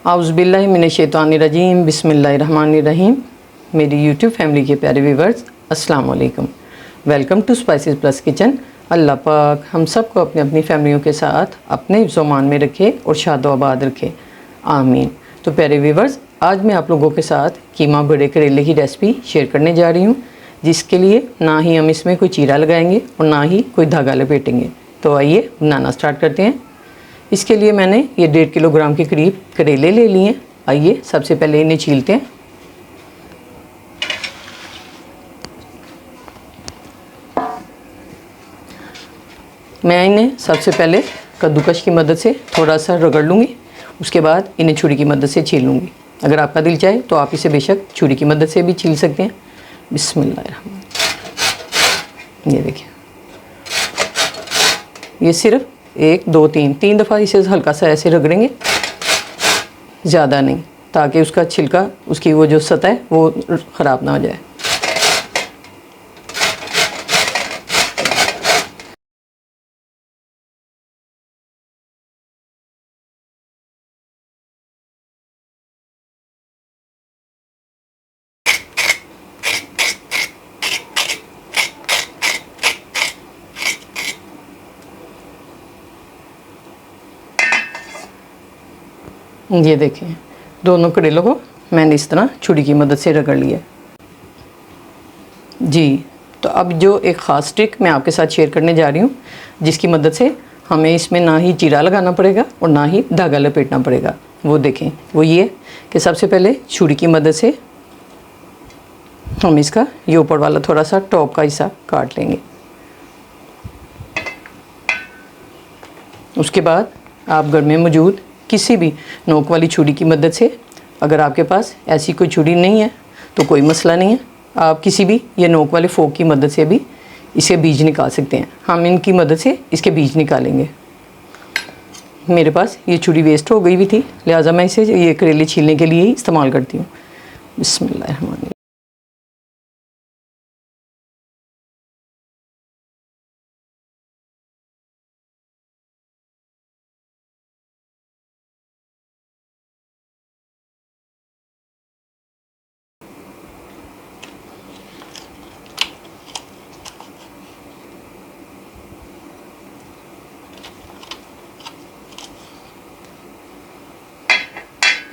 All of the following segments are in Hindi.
आउज़ुबिल्लाहि मिनश्शैतानिर्रजीम बिस्मिल्लाहिर्रहमानिर्रहीम। मेरी यूट्यूब फैमिली के प्यारे व्यूवर्स, अस्सलाम वालेकुम। Welcome to Spices Plus Kitchen. अल्लाह पाक हम सबको अपनी अपनी फैमिलियों के साथ अपने ज़ुमान में रखे और शादो आबाद रखे, आमीन। तो प्यारे व्यूवर्स, आज मैं आप लोगों के साथ कीमा बड़े करेले की रेसिपी शेयर करने जा रही हूँ, जिसके लिए ना ही हम इसमें कोई चीरा लगाएंगे और ना ही कोई धागा लपेटेंगे। तो आइए बनाना स्टार्ट करते हैं। इसके लिए मैंने ये 1.5 किलोग्राम के करीब करेले ले लिए हैं। आइए सबसे पहले इन्हें छीलते हैं। मैं इन्हें सबसे पहले कद्दूकश की मदद से थोड़ा सा रगड़ लूँगी, उसके बाद इन्हें छुरी की मदद से छील लूँगी। अगर आपका दिल चाहे तो आप इसे बेशक छुरी की मदद से भी छील सकते हैं। बिस्मिल्लाह। ये देखिए, ये सिर्फ 1 2 3 दफ़ा इसे हल्का सा ऐसे रगड़ेंगे, ज़्यादा नहीं, ताकि उसका छिलका, उसकी वो जो सतह है वो ख़राब ना हो जाए। ये देखें, दोनों करेलों को मैंने इस तरह छुरी की मदद से रगड़ लिया जी। तो अब जो एक ख़ास ट्रिक मैं आपके साथ शेयर करने जा रही हूँ, जिसकी मदद से हमें इसमें ना ही चीरा लगाना पड़ेगा और ना ही धागा लपेटना पड़ेगा। वो देखें, वो ये कि सबसे पहले छुरी की मदद से हम इसका ये ऊपर वाला थोड़ा सा टॉप का हिस्सा काट लेंगे। उसके बाद आप घर में मौजूद किसी भी नोक वाली छुरी की मदद से, अगर आपके पास ऐसी कोई छुरी नहीं है तो कोई मसला नहीं है, आप किसी भी ये नोक वाले फोक की मदद से भी इसे बीज निकाल सकते हैं। हम इनकी मदद से इसके बीज निकालेंगे। मेरे पास ये छुरी वेस्ट हो गई भी थी, लिहाजा मैं इसे ये करेले छीलने के लिए ही इस्तेमाल करती हूँ। बिस्मिल्लाह।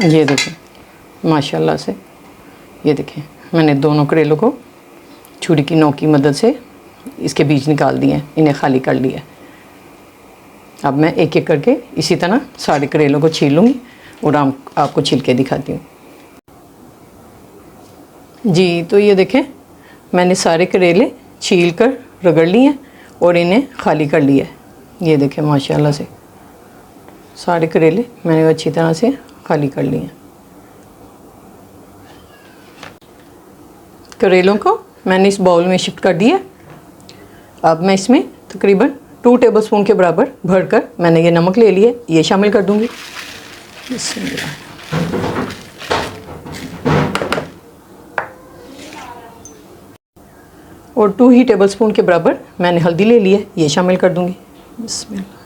ये देखें, माशाल्लाह से ये देखें, मैंने दोनों करेलों को छुरी की नोक की मदद से इसके बीज निकाल दिए हैं, इन्हें खाली कर लिया। अब मैं एक एक करके इसी तरह सारे करेलों को छील लूँगी और आपको छील के दिखाती हूँ जी। तो ये देखें, मैंने सारे करेले छील कर रगड़ लिए हैं और इन्हें खाली कर लिया है। ये देखें, माशाल्लाह से सारे करेले मैंने अच्छी तरह से खाली कर लिए। करेलों को मैंने इस बाउल में शिफ्ट कर दिया। अब मैं इसमें तकरीबन 2 टेबलस्पून के बराबर भरकर मैंने ये नमक ले लिया, ये शामिल कर दूंगी। और 2 ही टेबलस्पून के बराबर मैंने हल्दी ले ली है, ये शामिल कर दूंगी। बिस्मिल्लाह।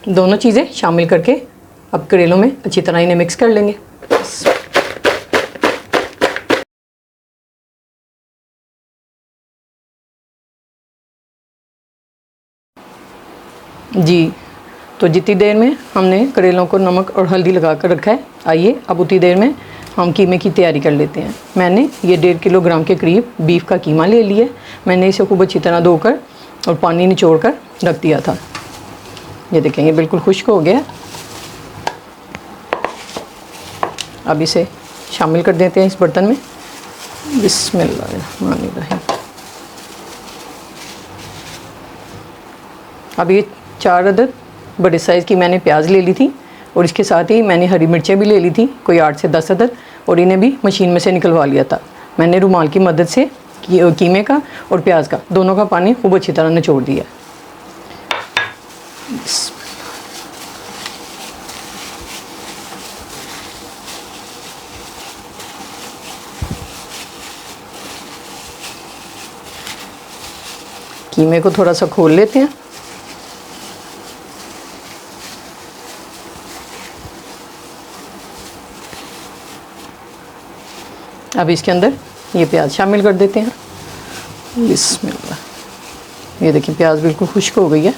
दोनों चीज़ें शामिल करके अब करेलों में अच्छी तरह इन्हें मिक्स कर लेंगे जी। तो जितनी देर में हमने करेलों को नमक और हल्दी लगा कर रखा है, आइए अब उतनी देर में हम कीमे की तैयारी कर लेते हैं। मैंने ये 1.5 किलोग्राम के करीब बीफ का कीमा ले लिया। मैंने इसे खूब अच्छी तरह धोकर और पानी निचोड़ कर रख दिया था। ये देखें, ये बिल्कुल खुश्क हो गया। अब इसे शामिल कर देते हैं इस बर्तन में। बिस्मिल्लाहिर्रहमानिर्रहीम। अब ये 4 अदद बड़े साइज़ की मैंने प्याज ले ली थी और इसके साथ ही मैंने हरी मिर्चें भी ले ली थी, कोई 8 से 10 अदद, और इन्हें भी मशीन में से निकलवा लिया था। मैंने रुमाल की मदद से कीमे का और प्याज का दोनों का पानी खूब अच्छी तरह निचोड़ दिया। कीमे को थोड़ा सा खोल लेते हैं। अब इसके अंदर ये प्याज शामिल कर देते हैं। बिस्मिल्लाह। ये देखिए प्याज बिल्कुल खुश्क हो गई है।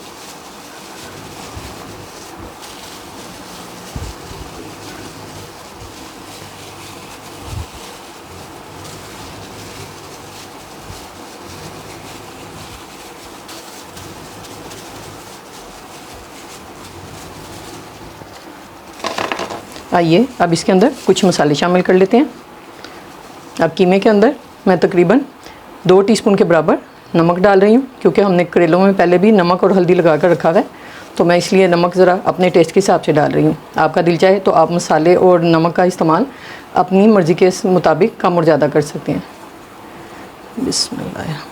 आइए अब इसके अंदर कुछ मसाले शामिल कर लेते हैं। अब कीमे के अंदर मैं तकरीबन 2 टीस्पून के बराबर नमक डाल रही हूँ, क्योंकि हमने करेलों में पहले भी नमक और हल्दी लगा कर रखा हुआ है, तो मैं इसलिए नमक ज़रा अपने टेस्ट के हिसाब से डाल रही हूँ। आपका दिल चाहे तो आप मसाले और नमक का इस्तेमाल अपनी मर्ज़ी के मुताबिक कम और ज़्यादा कर सकते हैं। बिस्मिल्लाह।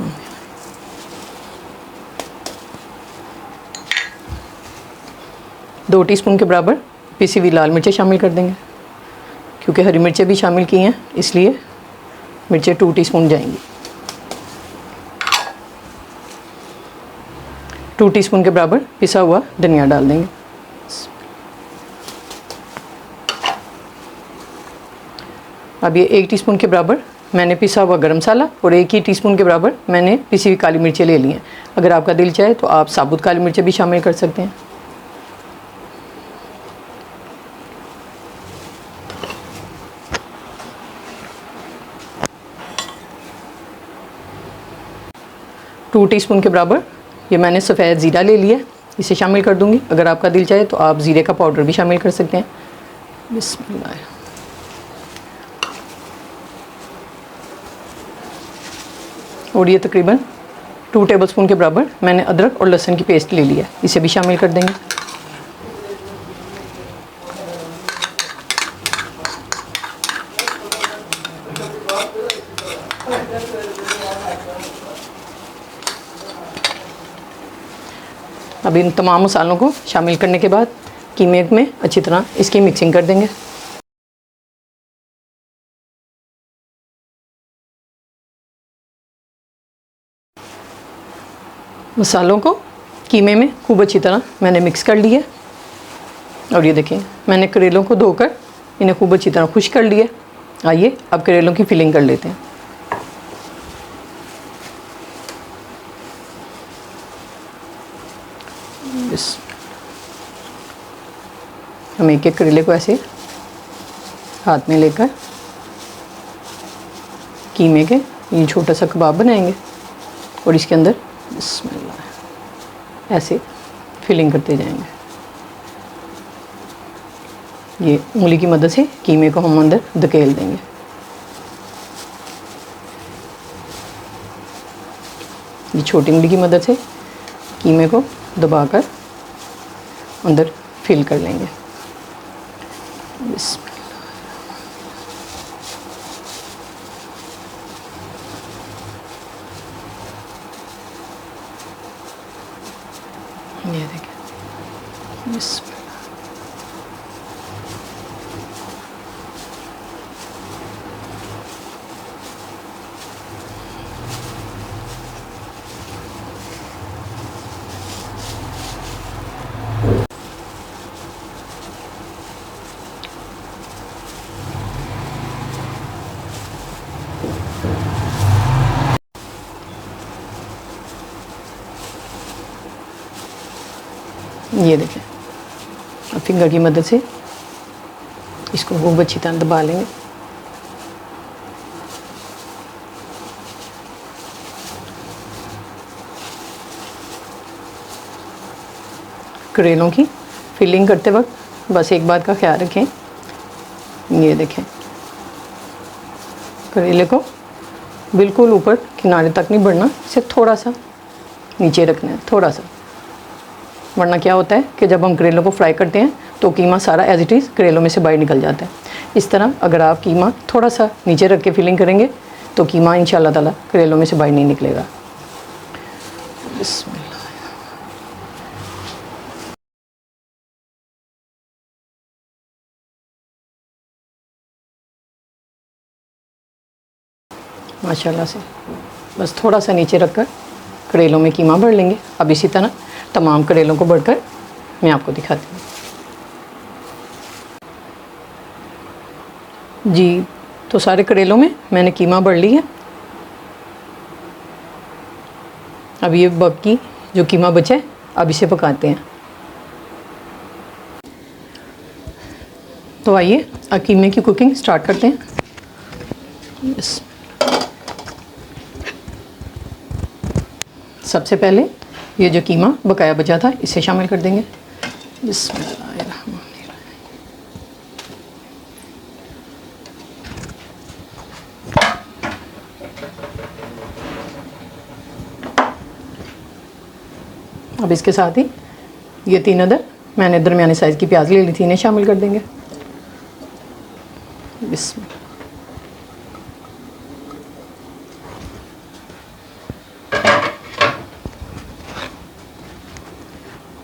2 टीस्पून के बराबर पिसी हुई लाल मिर्चें शामिल कर देंगे, क्योंकि हरी मिर्चें भी शामिल की हैं इसलिए मिर्चें 2 टीस्पून जाएंगी। 2 टीस्पून के बराबर पिसा हुआ धनिया डाल देंगे। अब ये 1 टीस्पून के बराबर मैंने पिसा हुआ गरम मसाला और 1 ही टीस्पून के बराबर मैंने पिसी हुई काली मिर्चें ले ली हैं। अगर आपका दिल चाहे तो आप साबुत काली मिर्चें भी शामिल कर सकते हैं। टू टीस्पून के बराबर ये मैंने सफ़ेद ज़ीरा ले लिया, इसे शामिल कर दूंगी। अगर आपका दिल चाहे तो आप ज़ीरे का पाउडर भी शामिल कर सकते हैं। बिस्मिल्लाह। और ये तकरीबन 2 टेबलस्पून के बराबर मैंने अदरक और लहसुन की पेस्ट ले लिया, इसे भी शामिल कर देंगे। अब इन तमाम मसालों को शामिल करने के बाद कीमे में अच्छी तरह इसकी मिक्सिंग कर देंगे। मसालों को कीमे में खूब अच्छी तरह मैंने मिक्स कर लिया। और ये देखिए मैंने करेलों को धोकर इन्हें खूब अच्छी तरह खुश कर लिया। आइए अब करेलों की फिलिंग कर लेते हैं। हम एक एक करेले को ऐसे हाथ में लेकर कीमे के ये छोटा सा कबाब बनाएंगे और इसके अंदर बिस्मिल्लाह ऐसे फिलिंग करते जाएंगे। ये उंगली की मदद से कीमे को हम अंदर धकेल देंगे। ये छोटी उंगली की मदद से कीमे को दबाकर अंदर फिल कर लेंगे। ये देखिए ये देखें। अब फिंगर की मदद से इसको खूब अच्छी तरह दबा लेंगे। करेलों की फिलिंग करते वक्त बस एक बात का ख्याल रखें, ये देखें करेले को बिल्कुल ऊपर किनारे तक नहीं बढ़ना, इसे थोड़ा सा नीचे रखना है, थोड़ा सा। वरना क्या होता है कि जब हम करेलों को फ्राई करते हैं तो कीमा सारा एज इट इज़ करेलों में से बाहर निकल जाता है। इस तरह अगर आप कीमा थोड़ा सा नीचे रख के फिलिंग करेंगे तो कीमा इंशाल्लाह ताला करेलों में से बाहर नहीं निकलेगा। माशाल्लाह से बस थोड़ा सा नीचे रखकर करेलों में कीमा भर लेंगे। अब इसी तरह तमाम करेलों को भरकर मैं आपको दिखाती हूँ। जी तो सारे करेलों में मैंने कीमा भर ली है। अब ये बाकी जो कीमा बचा है अब इसे पकाते हैं। तो आइए अब कीमे की कुकिंग स्टार्ट करते हैं। सबसे पहले ये जो कीमा बकाया बचा था इसे शामिल कर देंगे। बिस्मिल्लाहिर्रहमानिर्रहीम। अब इसके साथ ही ये 3 अदर मैंने दरमियाने साइज़ की प्याज ले ली थी, इन्हें शामिल कर देंगे। बिस्मिल्लाह।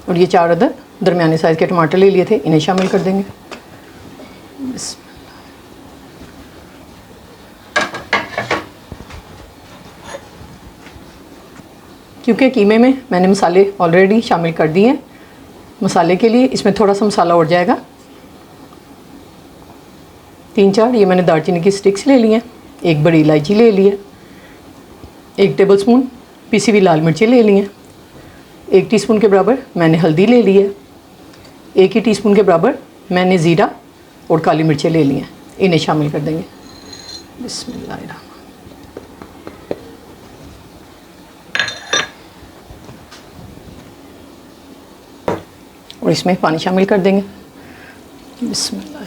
और ये 4 अदर दरमियाने साइज़ के टमाटर ले लिए थे, इन्हें शामिल कर देंगे। क्योंकि कीमे में मैंने मसाले ऑलरेडी शामिल कर दिए हैं, मसाले के लिए इसमें थोड़ा सा मसाला और जाएगा। 3-4 ये मैंने दालचीनी की स्टिक्स ले ली हैं, 1 बड़ी इलायची ले ली है, 1 टेबलस्पून पिसी हुई लाल मिर्ची ले ली हैं, 1 टीस्पून के बराबर मैंने हल्दी ले ली है, 1 ही टीस्पून के बराबर मैंने ज़ीरा और काली मिर्चें ले ली हैं, इन्हें शामिल कर देंगे। बिस्मिल्लाहिर्रहमानिर्रहीम। और इसमें पानी शामिल कर देंगे। बिस्मिल्लाह।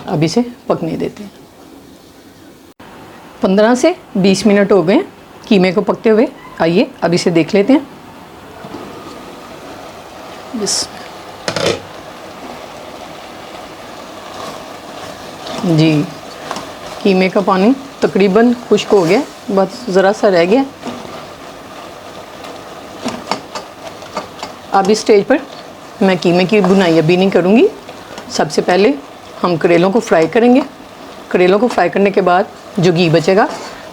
अब इसे पकने देते हैं। 15 से 20 मिनट हो गए कीमे को पकते हुए। आइए अब इसे देख लेते हैं। जी, कीमे का पानी तकरीबन खुश्क हो गया, बस ज़रा सा रह गया। अब इस स्टेज पर मैं कीमे की बुनाई अभी नहीं करूँगी। सबसे पहले हम करेलों को फ्राई करेंगे। करेलों को फ्राई करने के बाद जो घी बचेगा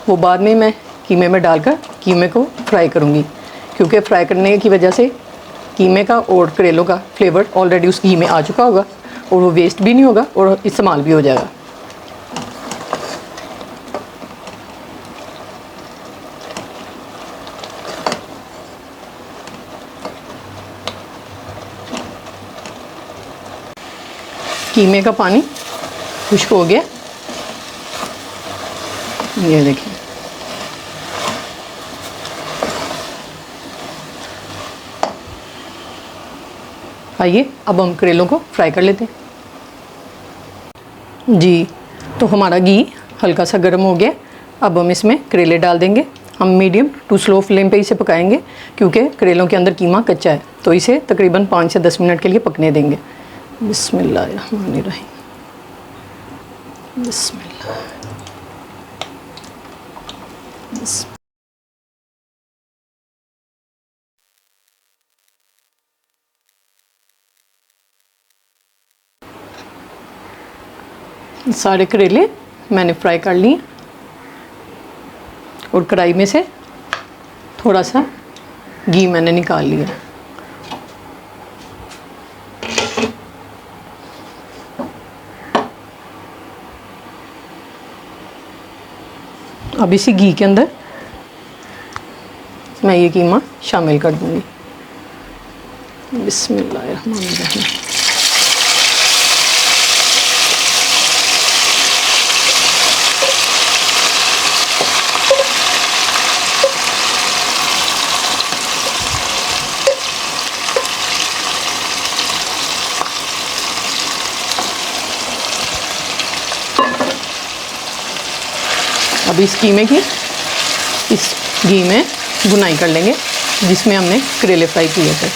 वो बाद में मैं कीमे में डालकर कीमे को फ्राई करूँगी, क्योंकि फ्राई करने की वजह से कीमे का और करेलों का फ्लेवर ऑलरेडी उस घी में आ चुका होगा और वो वेस्ट भी नहीं होगा और इस्तेमाल भी हो जाएगा। कीमे का पानी खुश्क हो गया, ये देखिए। आइए अब हम करेलों को फ्राई कर लेते हैं। जी, तो हमारा घी हल्का सा गर्म हो गया। अब हम इसमें करेले डाल देंगे। हम मीडियम टू स्लो फ्लेम पे इसे पकाएंगे, क्योंकि करेलों के अंदर कीमा कच्चा है, तो इसे तकरीबन 5 से 10 मिनट के लिए पकने देंगे। बिस्मिल्लाहिर्रहमानिर्रहीम। बिस्मिल्लाह। सारे करेले मैंने फ्राई कर लिए और कढ़ाई में से थोड़ा सा घी मैंने निकाल लिया। अब इसी घी के अंदर मैं ये कीमा शामिल कर दूंगी। बिस्मिल्लाहिर्रहमानिर्रहीम। अब इस कीमे की इस घी में भुनाई कर लेंगे जिसमें हमने करेले फ्राई किए थे।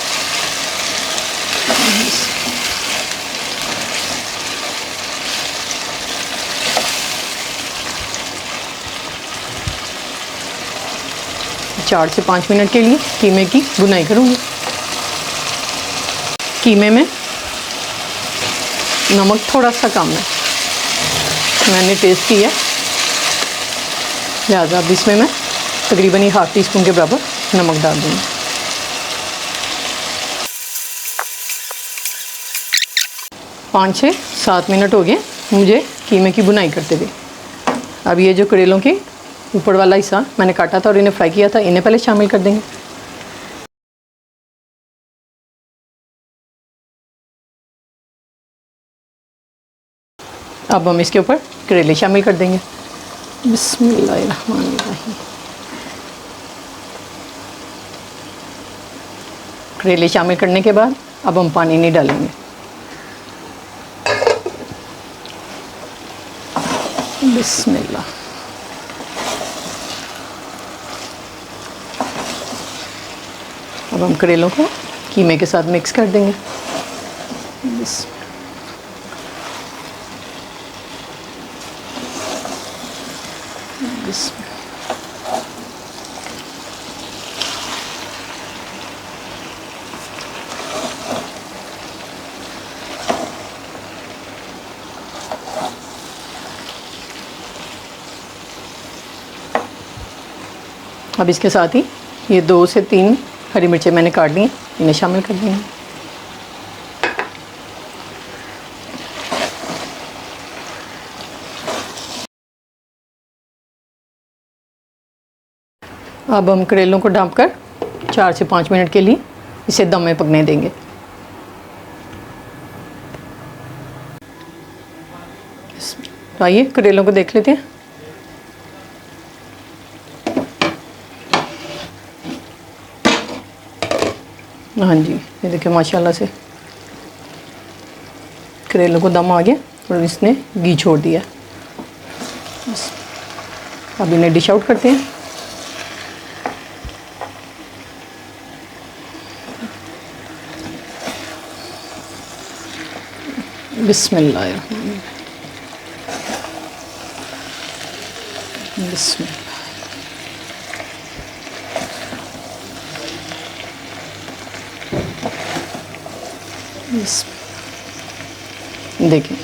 चार से 5 मिनट के लिए कीमे की भुनाई करूँगी। कीमे में नमक थोड़ा सा कम है, मैंने टेस्ट किया, लिहाजा अब इसमें मैं तकरीबन 1/2 टीस्पून के बराबर नमक डाल दूँगी। पाँच से 7 मिनट हो गए मुझे कीमे की बुनाई करते हुए। अब ये जो करेलों के ऊपर वाला हिस्सा मैंने काटा था और इन्हें फ्राई किया था, इन्हें पहले शामिल कर देंगे। अब हम इसके ऊपर करेले शामिल कर देंगे। बिस्मिल्लाहिर्रहमानिर्रहीम। करेले शामिल करने के बाद अब हम पानी नहीं डालेंगे। बिस्मिल्लाह। अब हम करेलों को कीमे के साथ मिक्स कर देंगे। अब इसके साथ ही ये 2 से 3 हरी मिर्चें मैंने काट ली, इन्हें शामिल कर देंगे। अब हम करेलों को ढक कर 4 से 5 मिनट के लिए इसे दम में पकने देंगे। तो आइए करेलों को देख लेते हैं। हाँ जी, ये देखिए माशाल्लाह से करेलों को दम आ गया और इसने घी छोड़ दिया। बस अब इन्हें डिश आउट करते हैं। बिस्मिल्लाह। बिस्मिल्लाह। देखिए,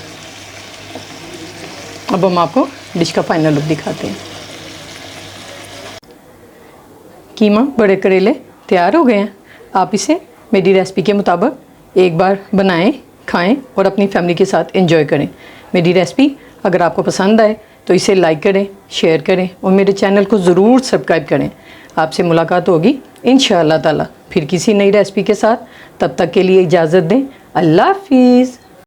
अब हम आपको डिश का फाइनल लुक दिखाते हैं। कीमा बड़े करेले तैयार हो गए हैं। आप इसे मेरी रेसिपी के मुताबिक एक बार बनाएं, खाएं और अपनी फैमिली के साथ एंजॉय करें। मेरी रेसिपी अगर आपको पसंद आए तो इसे लाइक करें, शेयर करें और मेरे चैनल को ज़रूर सब्सक्राइब करें। आपसे मुलाकात होगी इंशाअल्लाह ताला फिर किसी नई रेसिपी के साथ। तब तक के लिए इजाज़त दें। अल्लाह हाफिज़।